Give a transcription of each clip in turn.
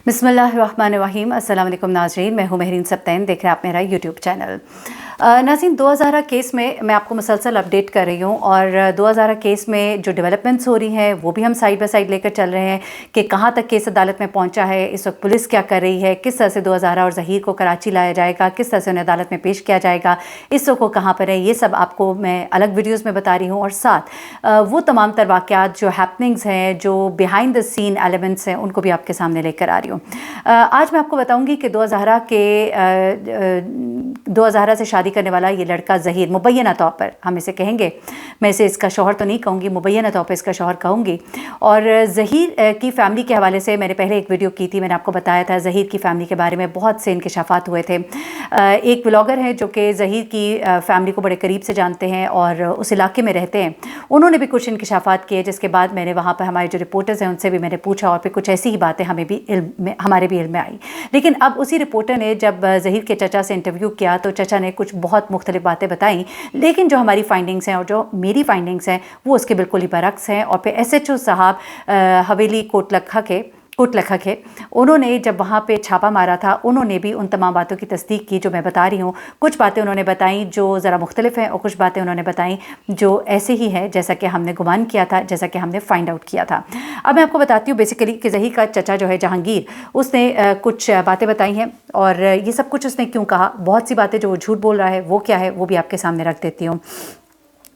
बिस्मिल्लाहिर्रहमानिर्रहीम। अस्सलाम वालेकुम नाज़रीन, मैं हूँ महरीन सब्तैन, देख रहे हैं आप मेरा यूट्यूब चैनल। नाज़रीन, 2000 केस में मैं आपको मुसलसल अपडेट कर रही हूँ और 2000 केस में जो डेवलपमेंट्स हो रही हैं वो भी हम साइड बाय साइड लेकर चल रहे हैं कि कहाँ तक केस अदालत में पहुँचा है, इस वक्त पुलिस क्या कर रही है, किस तरह से 2000 और ज़हीर को कराची लाया जाएगा, किस तरह से उन्हें अदालत में पेश किया जाएगा, इस वक्त वो कहाँ पर है, ये सब आपको मैं अलग वीडियोज़ में बता रही हूँ। और साथ वो तमाम तर वाक़यात जो हैपनिंग्स हैं, जो बिहाइंड द सीन एलिमेंट्स हैं, उनको भी आपके सामने लेकर आ रही हूँ। आज मैं आपको बताऊंगी कि 2000 से शादी करने वाला ये लड़का ज़हीर, मुबैना तौर पर हम इसे कहेंगे, मैं इसे इसका शौहर तो नहीं कहूँगी, मुबैना तौर पर इसका शौहर कहूँगी। और ज़हीर की फ़ैमिली के हवाले से मैंने पहले एक वीडियो की थी, मैंने आपको बताया था ज़हीर की फ़ैमिली के बारे में बहुत से इंकशाफात हुए थे। एक ब्लॉगर हैं जो कि ज़हीर की फ़ैमिली को बड़े करीब से जानते हैं और उस इलाके में रहते हैं, उन्होंने भी कुछ इंकशाफात किए, जिसके बाद मैंने वहाँ पर हमारे जो रिपोर्टर्स हैं उनसे भी मैंने पूछा और फिर कुछ ऐसी ही बातें हमारे भी इल्म में आई। लेकिन अब उसी रिपोर्टर ने जब ज़हीर के चचा से इंटरव्यू किया तो चचा ने कुछ बहुत मुख्तलिफ बातें बताई, लेकिन जो हमारी फाइंडिंग्स हैं और जो मेरी फाइंडिंग्स हैं वो उसके बिल्कुल ही बरक्स हैं। और फिर SHO साहब हवेली कोटलखा के उन्होंने जब वहाँ पे छापा मारा था, उन्होंने भी उन तमाम बातों की तस्दीक की जो मैं बता रही हूँ। कुछ बातें उन्होंने बताई जो ज़रा मुख्तलिफ हैं और कुछ बातें उन्होंने बताई जो ऐसे ही हैं जैसा कि हमने गुमान किया था, जैसा कि हमने फाइंड आउट किया था। अब मैं आपको बताती हूँ बेसिकली कि ज़हीर का चचा जो है जहांगीर, उसने कुछ बातें बताई हैं और ये सब कुछ उसने क्यों कहा, बहुत सी बातें जो वो झूठ बोल रहा है वो क्या है वो भी आपके सामने रख देती हूँ।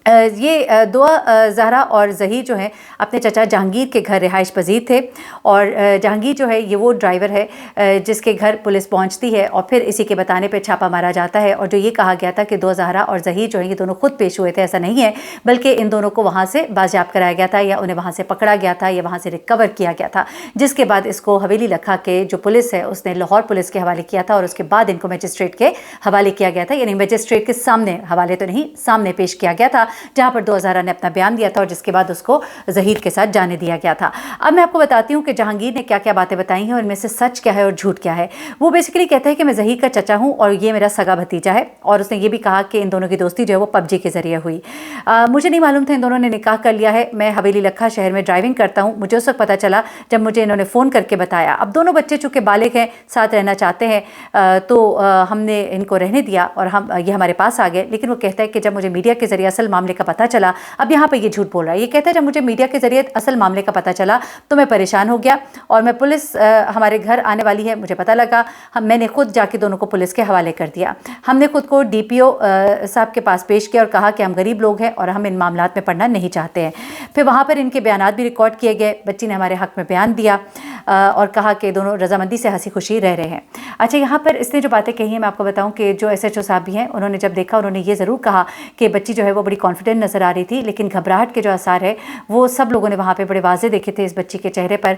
ये दुआ ज़हरा और ज़हीर जो है अपने चचा जहांगीर के घर रिहाइश पजीर थे और जहांगीर जो है ये वो ड्राइवर है जिसके घर पुलिस पहुंचती है और फिर इसी के बताने पे छापा मारा जाता है। और जो ये कहा गया था कि दुआ ज़हरा और ज़हीर जो है ये दोनों खुद पेश हुए थे, ऐसा नहीं है, बल्कि इन दोनों को वहाँ से बाजियाब कराया गया था या उन्हें वहाँ से पकड़ा गया था या वहाँ से रिकवर किया गया था, जिसके बाद इसको हवेली लखा के जो पुलिस है उसने लाहौर पुलिस के हवाले किया था और उसके बाद इनको मजिस्ट्रेट के हवाले किया गया था, यानी मजिस्ट्रेट के सामने, हवाले तो नहीं, सामने पेश किया गया था, जहाँ पर 2000 ने अपना बयान दिया था और जिसके बाद उसको ज़हीर के साथ जाने दिया गया था। अब मैं आपको बताती हूँ कि जहांगीर ने क्या क्या बातें बताई हैं और इनमें से सच क्या है और झूठ क्या है। वो बेसिकली कहता है कि मैं ज़हीर का चचा हूँ और ये मेरा सगा भतीजा है, और उसने ये भी कहा कि इन दोनों की दोस्ती जो है वो PUBG के ज़रिए हुई। मुझे नहीं मालूम था इन दोनों ने निकाह कर लिया है। मैं हवेली लखा शहर में ड्राइविंग करता हूँ, मुझे उस वक्त पता चला जब मुझे इन्होंने फ़ोन करके बताया। अब दोनों बच्चे चूँकि बालिग हैं, साथ रहना चाहते हैं, तो हमने इनको रहने दिया और ये हमारे पास आ गए। लेकिन वो कहता है कि जब मुझे मीडिया के ज़रिए असल मामले का पता चला, अब यहाँ पे ये झूठ बोल रहा है, ये कहता है जब मुझे मीडिया के ज़रिए असल मामले का पता चला तो मैं परेशान हो गया और मैं पुलिस हमारे घर आने वाली है, मुझे पता लगा, मैंने खुद जाके दोनों को पुलिस के हवाले कर दिया। हमने खुद को DPO साहब के पास पेश किया और कहा कि हम गरीब लोग हैं और हम इन मामलात में पढ़ना नहीं चाहते हैं। फिर वहाँ पर इनके बयानात भी रिकॉर्ड किए गए, बच्ची ने हमारे हक़ में बयान दिया और कहा कि दोनों रजामंदी से हंसी खुशी रह रहे हैं। अच्छा, यहाँ पर इसने जो बातें कही हैं मैं आपको बताऊँ कि जो SHO साहब भी हैं उन्होंने जब देखा, उन्होंने ये ज़रूर कहा कि बच्ची जो है वो बड़ी कॉन्फिडेंट नज़र आ रही थी, लेकिन घबराहट के जो आसार है वो सब लोगों ने वहाँ पे बड़े वाज़े देखे थे इस बच्ची के चेहरे पर।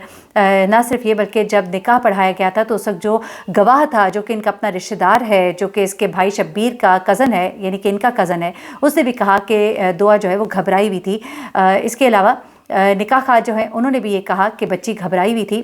ना सिर्फ ये बल्कि जब निकाह पढ़ाया गया था तो उस वक्त जो गवाह था, जो कि इनका अपना रिश्तेदार है, जो कि इसके भाई शब्बीर का कज़न है, यानी कि इनका कज़न है, उसने भी कहा कि दुआ जो है वो घबराई हुई थी। इसके अलावा निकाह खां जो है उन्होंने भी ये कहा कि बच्ची घबराई हुई थी।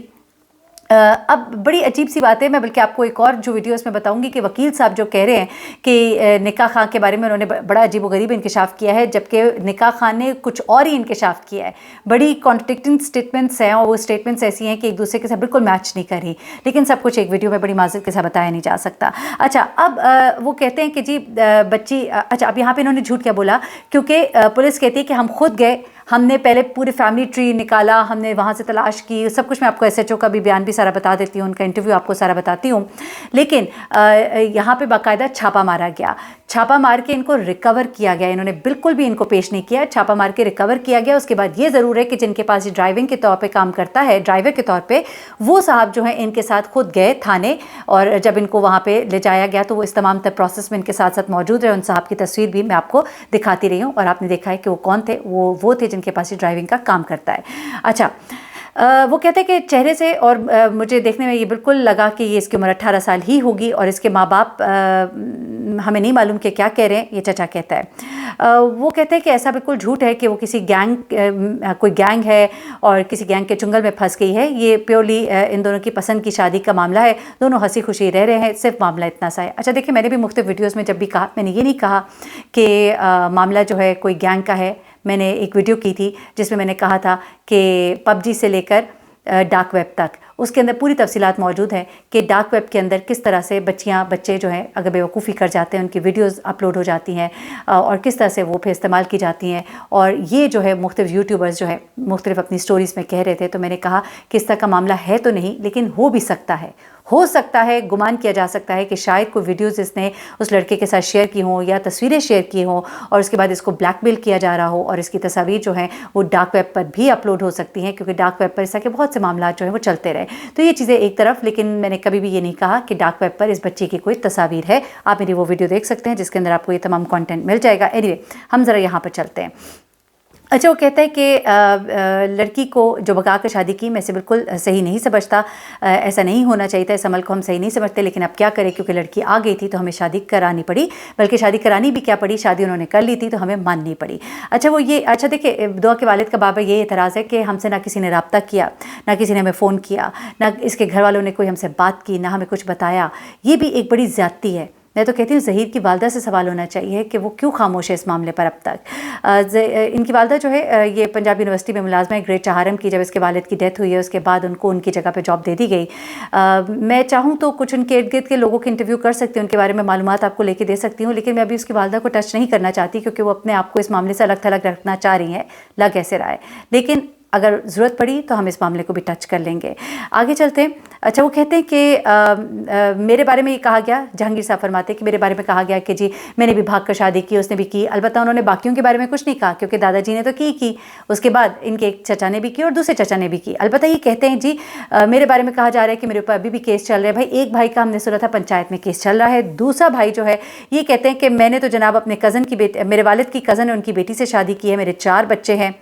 अब बड़ी अजीब सी बात है, मैं बल्कि आपको एक और जो वीडियो इसमें बताऊंगी कि वकील साहब जो कह रहे हैं कि निकाह खां के बारे में उन्होंने बड़ा अजीब व गरीब इंकशाफ किया है, जबकि निकाह खां ने कुछ और ही इंकशाफ किया है। बड़ी कॉन्ट्रडिक्टिंग स्टेटमेंट्स हैं और वो स्टेटमेंट्स ऐसी हैं कि एक दूसरे के साथ बिल्कुल मैच नहीं कर रही, लेकिन सब कुछ एक वीडियो में बड़ी माज़रत के साथ बताया नहीं जा सकता। अच्छा, अब वो कहते हैं कि जी बच्ची, अच्छा अब यहाँ पर इन्होंने झूठ क्या बोला, क्योंकि पुलिस कहती है कि हम खुद गए, हमने पहले पूरी फैमिली ट्री निकाला, हमने वहाँ से तलाश की, सब कुछ मैं आपको SHO का भी बयान भी सारा बता देती हूँ, उनका इंटरव्यू आपको सारा बताती हूँ। लेकिन यहाँ पे बाकायदा छापा मारा गया, छापा मार के इनको रिकवर किया गया, इन्होंने बिल्कुल भी इनको पेश नहीं किया, छापा मार के रिकवर किया गया। उसके बाद ये ज़रूर है कि जिनके पास ड्राइविंग के तौर पे काम करता है, ड्राइवर के तौर पे, वो साहब जो है इनके साथ खुद गए थाने और जब इनको वहाँ पे ले जाया गया तो वो इस तमाम तर प्रोसेस में इनके साथ साथ मौजूद रहे। उन साहब की तस्वीर भी मैं आपको दिखाती रही हूँ और आपने देखा है कि वो कौन थे, वो थे जिनके पास ड्राइविंग का काम करता है। अच्छा, वो कहते हैं कि चेहरे से और मुझे देखने में ये बिल्कुल लगा कि ये इसकी उम्र 18 साल ही होगी और इसके माँ बाप हमें नहीं मालूम कि क्या कह रहे हैं, ये चचा कहता है। वो कहते हैं कि ऐसा बिल्कुल झूठ है कि वो किसी कोई गैंग है और किसी गैंग के चुंगल में फंस गई है। ये प्योरली इन दोनों की पसंद की शादी का मामला है, दोनों हंसी खुशी रह रहे हैं, सिर्फ मामला इतना सा है। अच्छा देखिए, मैंने भी मुख्तलिफ वीडियोज़ में जब भी कहा, मैंने ये नहीं कहा कि मामला जो है कोई गैंग का है। मैंने एक वीडियो की थी जिसमें मैंने कहा था कि PUBG से लेकर डार्क वेब तक उसके अंदर पूरी तफसीलात मौजूद हैं कि डार्क वेब के अंदर किस तरह से बच्चे जो हैं अगर बेवकूफ़ी कर जाते हैं, उनकी वीडियोज़ अपलोड हो जाती हैं और किस तरह से वो फिर इस्तेमाल की जाती हैं। और ये जो है मुख्तलिफ यूट्यूबर्स जो है मुख्तलिफ अपनी स्टोरीज़ में कह रहे थे, तो मैंने कहा कि इस तरह का मामला है तो नहीं, लेकिन हो भी सकता है, हो सकता है, गुमान किया जा सकता है कि शायद कोई वीडियोज़ इसने उस लड़के के साथ शेयर की हों या तस्वीरें शेयर की हों और उसके बाद इसको ब्लैकमेल किया जा रहा हो और इसकी तस्वीर जो हैं वो डार्क वेब पर भी अपलोड हो सकती हैं, क्योंकि डार्क वेब पर इस तरह के बहुत से मामला जो हैं वो चलते रहे। तो ये चीज़ें एक तरफ, लेकिन मैंने कभी भी ये नहीं कहा कि डार्क वेब पर इस बच्चे की कोई तस्वीर है। आप मेरी वो वीडियो देख सकते हैं जिसके अंदर आपको ये तमाम कॉन्टेंट मिल जाएगा। एनीवे, हम ज़रा यहाँ पर चलते हैं। अच्छा, वो कहता है कि लड़की को जो भगा कर शादी की, मैं इसे बिल्कुल सही नहीं समझता, ऐसा नहीं होना चाहिए था, इस अमल को हम सही नहीं समझते, लेकिन अब क्या करें, क्योंकि लड़की आ गई थी तो हमें शादी करानी पड़ी, बल्कि शादी करानी भी क्या पड़ी, शादी उन्होंने कर ली थी तो हमें माननी पड़ी। अच्छा देखिए, दुआ के वालिद का बाबा ये एतराज़ है कि हमसे ना किसी ने रब्ता किया, ना किसी ने हमें फ़ोन किया, ना इसके घर वालों ने कोई हमसे बात की, ना हमें कुछ बताया। ये भी एक बड़ी ज़्यादती है। मैं तो कहती हूँ ज़हीर की वालदा से सवाल होना चाहिए कि वो क्यों खामोश है इस मामले पर अब तक। इनकी वालदा जो है ये पंजाब यूनिवर्सिटी में मुलाजमा है ग्रेड चहारम की। जब इसके वालिद की डेथ हुई है उसके बाद उनको उनकी जगह पे जॉब दे दी गई। मैं चाहूँ तो कुछ उनके इर्द गिर्द के लोगों के इंटरव्यू कर सकती हूँ, उनके बारे में मालूमात आपको लेके दे सकती हूँ, लेकिन मैं अभी उसकी वालदा को टच नहीं करना चाहती, क्योंकि वो अपने आप को इस मामले से अलग थलग रखना चाह रही हैं, लग ऐसे रहा है। लेकिन अगर ज़रूरत पड़ी तो हम इस मामले को भी टच कर लेंगे। आगे चलते हैं। अच्छा, वो कहते हैं कि मेरे बारे में ये कहा गया, जहांगीर साहब फरमाते हैं कि मेरे बारे में कहा गया कि जी मैंने भी भाग कर शादी की, उसने भी की। अलबत्ता उन्होंने बाकियों के बारे में कुछ नहीं कहा, क्योंकि दादाजी ने तो की, उसके बाद इनके एक चचा ने भी की और दूसरे चचा ने भी की। अलबत्ता ये कहते हैं जी मेरे बारे में कहा जा रहा है कि मेरे ऊपर अभी भी केस चल रहा है। भाई, एक भाई का हमने सुना था पंचायत में केस चल रहा है, दूसरा भाई जो है ये कहते हैं कि मैंने तो जनाब अपने कज़न की बेटी, मेरे वालिद की कज़न है, उनकी बेटी से शादी की है, मेरे 4 बच्चे हैं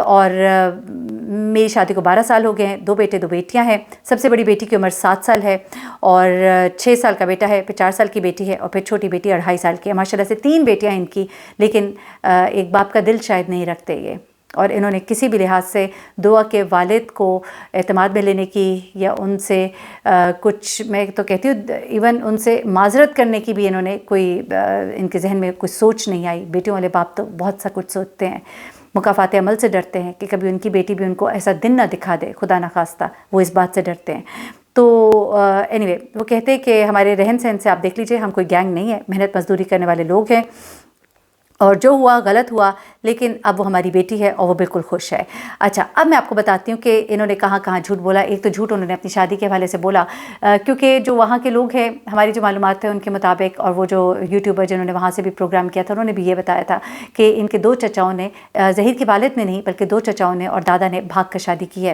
और मेरी शादी को 12 साल हो गए हैं, 2 बेटे 2 बेटियां हैं। सबसे बड़ी बेटी की उम्र 7 साल है और 6 साल का बेटा है, फिर 4 साल की बेटी है और फिर छोटी बेटी 2.5 साल की है। माशाल्लाह से 3 बेटियां इनकी, लेकिन एक बाप का दिल शायद नहीं रखते ये, और इन्होंने किसी भी लिहाज से दुआ के वालिद को एतमाद में लेने की या उनसे कुछ, मैं तो कहती हूँ इवन उनसे माजरत करने की भी इन्होंने कोई इनके जहन में कुछ सोच नहीं आई। बेटियों वाले बाप तो बहुत सा कुछ सोचते हैं, मुकाफ़ात अमल से डरते हैं कि कभी उनकी बेटी भी उनको ऐसा दिन ना दिखा दे, खुदा ना खास्ता, वो इस बात से डरते हैं। तो एनीवे, वो कहते हैं कि हमारे रहन सहन से आप देख लीजिए, हम कोई गैंग नहीं है, मेहनत मजदूरी करने वाले लोग हैं और जो हुआ गलत हुआ, लेकिन अब वो हमारी बेटी है और वो बिल्कुल खुश है। अच्छा, अब मैं आपको बताती हूँ कि इन्होंने कहाँ झूठ बोला। एक तो झूठ उन्होंने अपनी शादी के हवाले से बोला, क्योंकि जो वहाँ के लोग हैं, हमारी जो मालूमात थे उनके मुताबिक, और वो जो यूट्यूबर जिन्होंने वहाँ से भी प्रोग्राम किया था उन्होंने भी ये बताया था कि इनके 2 चचाओं ने, ज़हीर के वालिद ने नहीं बल्कि 2 चचाओं ने और दादा ने भाग कर शादी की है।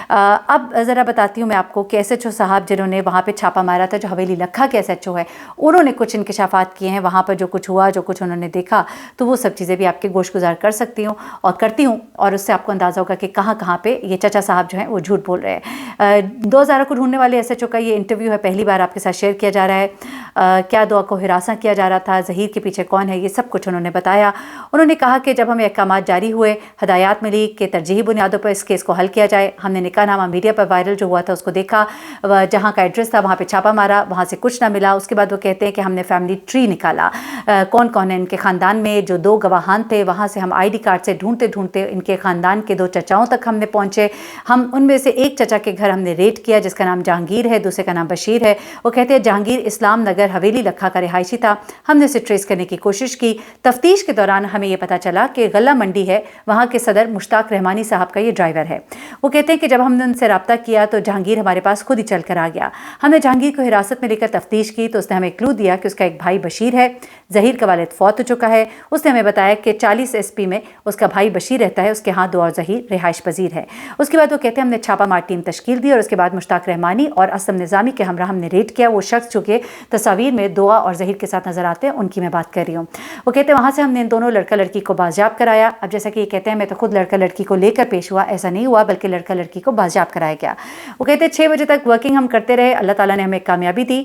अब ज़रा बताती हूँ मैं आपको कि SHO साहब जिन्होंने वहाँ पर छापा मारा था, जो हवेली लखा के SHO है, उन्होंने कुछ इंकशाफात किए हैं वहाँ पर, जो कुछ हुआ, जो कुछ उन्होंने देखा, तो वो सब चीज़ें भी आपके गोशगुजार कर सकती हूँ और करती हूँ, और उससे आपको अंदाज़ा होगा कि कहाँ पे ये चचा साहब जो हैं वो झूठ बोल रहे हैं। 2000 को ढूंढने वाले SHO का ये इंटरव्यू है, पहली बार आपके साथ शेयर किया जा रहा है। क्या दुआ को हिरासा किया जा रहा था, ज़हीर के पीछे कौन है, ये सब कुछ उन्होंने बताया। उन्होंने कहा कि जब हमें अहकामात जारी हुए, हदायत मिली कि तरजीही बुनियादों पर इस केस को हल किया जाए, हमने निकाहनामा मीडिया पर वायरल जो हुआ था उसको देखा, जहाँ का एड्रेस था वहाँ पर छापा मारा, वहाँ से कुछ ना मिला। उसके बाद वो कहते हैं कि हमने फैमिली ट्री निकाला, कौन कौन है इनके ख़ानदान में, जो 2 गवाहान थे, वहाँ से हम ID कार्ड से ढूंढते ढूंढते इनके ख़ानदान के 2 चचाओं तक हमने पहुँचे। हम उनमें से एक चचा के घर हमने रेड किया, जिसका नाम जहांगीर है, दूसरे का नाम बशीर है। वो कहते हैं जहांगीर इस्लाम नगर हवेली लखा का रिहायशी था। हमने उसे ट्रेस करने की कोशिश की। तफ्तीश के दौरान हमें ये पता चला कि गला मंडी है, वहाँ के सदर मुश्ताक रहमानी साहब का ये ड्राइवर है। वो कहते हैं कि जब हमने उनसे रब्ता किया तो जहांगीर हमारे पास खुद ही चल कर आ गया। हमने जहांगीर को हिरासत में लेकर तफ्तीश की तो उसने हमें क्लू दिया कि उसका एक भाई बशीर है। ज़हीर का वालिद फौत हो चुका है। उसने हमें बताया कि 40 SP में उसका भाई बशीर रहता है, उसके हाथ 2 और ज़हीर रिहाइश पजीर है। उसके बाद वो कहते हैं हमने छापा मार टीम तश्कील दी और उसके बाद मुश्ताक रहमानी और असम निज़ामी के हमरा हमने रेड किया। वो शख्स जो कि तस्वीर में दुआ और ज़हीर के साथ नजर आते हैं, उनकी मैं बात कर रही हूँ। वो कहते हैं वहाँ से हमने इन दोनों लड़का लड़की को बाजियाब कराया। अब जैसा कि ये कहते हैं मैं तो खुद लड़का लड़की को लेकर पेश हुआ, ऐसा नहीं हुआ, बल्कि लड़का लड़की को बाजियाब कराया गया। वो कहते हैं 6 बजे तक वर्किंग हम करते रहे, अल्लाह ताला ने हमें कामयाबी दी।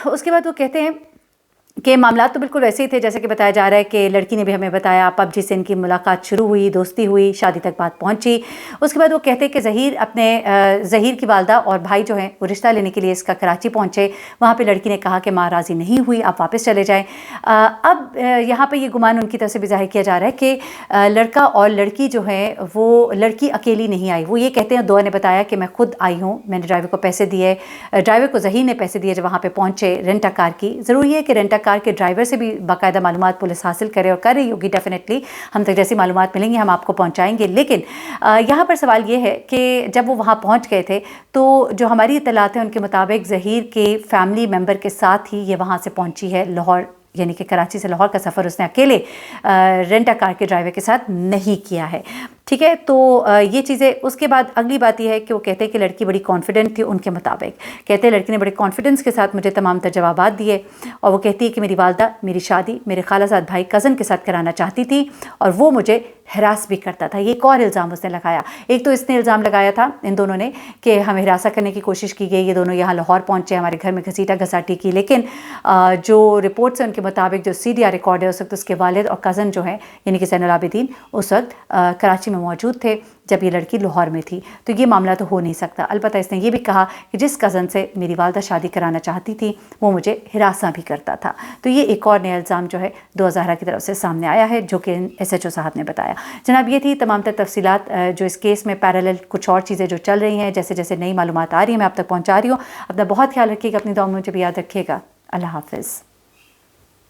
उसके बाद वो कहते हैं کہ معاملات تو بالکل ویسے ہی تھے جیسے کہ بتایا جا رہا ہے کہ لڑکی نے بھی ہمیں بتایا پبجی سے ان کی ملاقات شروع ہوئی، دوستی ہوئی، شادی تک بات پہنچی۔ اس کے بعد وہ کہتے کہ ظہیر کی والدہ اور بھائی جو ہیں وہ رشتہ لینے کے لیے اس کا کراچی پہنچے، وہاں پہ لڑکی نے کہا کہ ماں راضی نہیں ہوئی، آپ واپس چلے جائیں۔ اب یہاں پہ یہ گمان ان کی طرف سے بھی ظاہر کیا جا رہا ہے کہ لڑکا اور لڑکی جو ہے وہ لڑکی اکیلی نہیں آئی، وہ یہ کہتے ہیں دعا نے بتایا کہ میں خود آئی ہوں، میں نے ڈرائیور کو پیسے دیے، ڈرائیور کو ظہیر نے پیسے دیے جب وہاں پہ پہنچے رینٹا کار کی۔ ضروری ہے کہ رینٹا کار کے ڈرائیور سے بھی باقاعدہ معلومات پولیس حاصل کرے اور کر رہی ہوگی ڈیفینیٹلی، ہم تک جیسی معلومات ملیں گی ہم آپ کو پہنچائیں گے۔ لیکن یہاں پر سوال یہ ہے کہ جب وہ وہاں پہنچ گئے تھے تو جو ہماری اطلاعات ہیں ان کے مطابق ظہیر کے فیملی ممبر کے ساتھ ہی یہ وہاں سے پہنچی ہے لاہور، یعنی کہ کراچی سے لاہور کا سفر اس نے اکیلے رینٹا کار کے ڈرائیور کے ساتھ نہیں کیا ہے، ٹھیک ہے۔ تو یہ چیزیں، اس کے بعد اگلی بات یہ ہے کہ وہ کہتے ہیں کہ لڑکی بڑی کانفیڈنٹ تھی ان کے مطابق، کہتے ہیں لڑکی نے بڑے کانفیڈنس کے ساتھ مجھے تمام تر جوابات دیے، اور وہ کہتی ہے کہ میری والدہ میری شادی میرے خالہ زاد بھائی کزن کے ساتھ کرانا چاہتی تھی اور وہ مجھے ہراس بھی کرتا تھا۔ یہ ایک اور الزام اس نے لگایا۔ ایک تو اس نے الزام لگایا تھا ان دونوں نے کہ ہمیں ہراساں کرنے کی کوشش کی گئی، یہ دونوں یہاں لاہور پہنچے، ہمارے گھر میں گھسیٹا گھساٹی کی، لیکن جو رپورٹس ہیں ان کے مطابق جو CDR ریکارڈ ہے اس وقت اس کے والد اور کزن جو ہیں یعنی کہ زین العابدین اس وقت کراچی میں موجود تھے جب یہ لڑکی لاہور میں تھی، تو یہ معاملہ تو ہو نہیں سکتا۔ البتہ اس نے یہ بھی کہا کہ جس کزن سے میری والدہ شادی کرانا چاہتی تھی وہ مجھے ہراساں بھی کرتا تھا۔ تو یہ ایک اور نیا الزام جو ہے دو زہرا کی طرف سے سامنے آیا ہے جو کہ SHO صاحب نے بتایا۔ جناب یہ تھی تمام تر تفصیلات جو اس کیس میں پیرالل کچھ اور چیزیں جو چل رہی ہیں، جیسے جیسے نئی معلومات آ رہی ہیں میں آپ تک پہنچا رہی ہوں۔ اپنا بہت خیال رکھیے گا، اپنی دعاؤں میں مجھے بھی یاد رکھیے گا۔ اللہ حافظ۔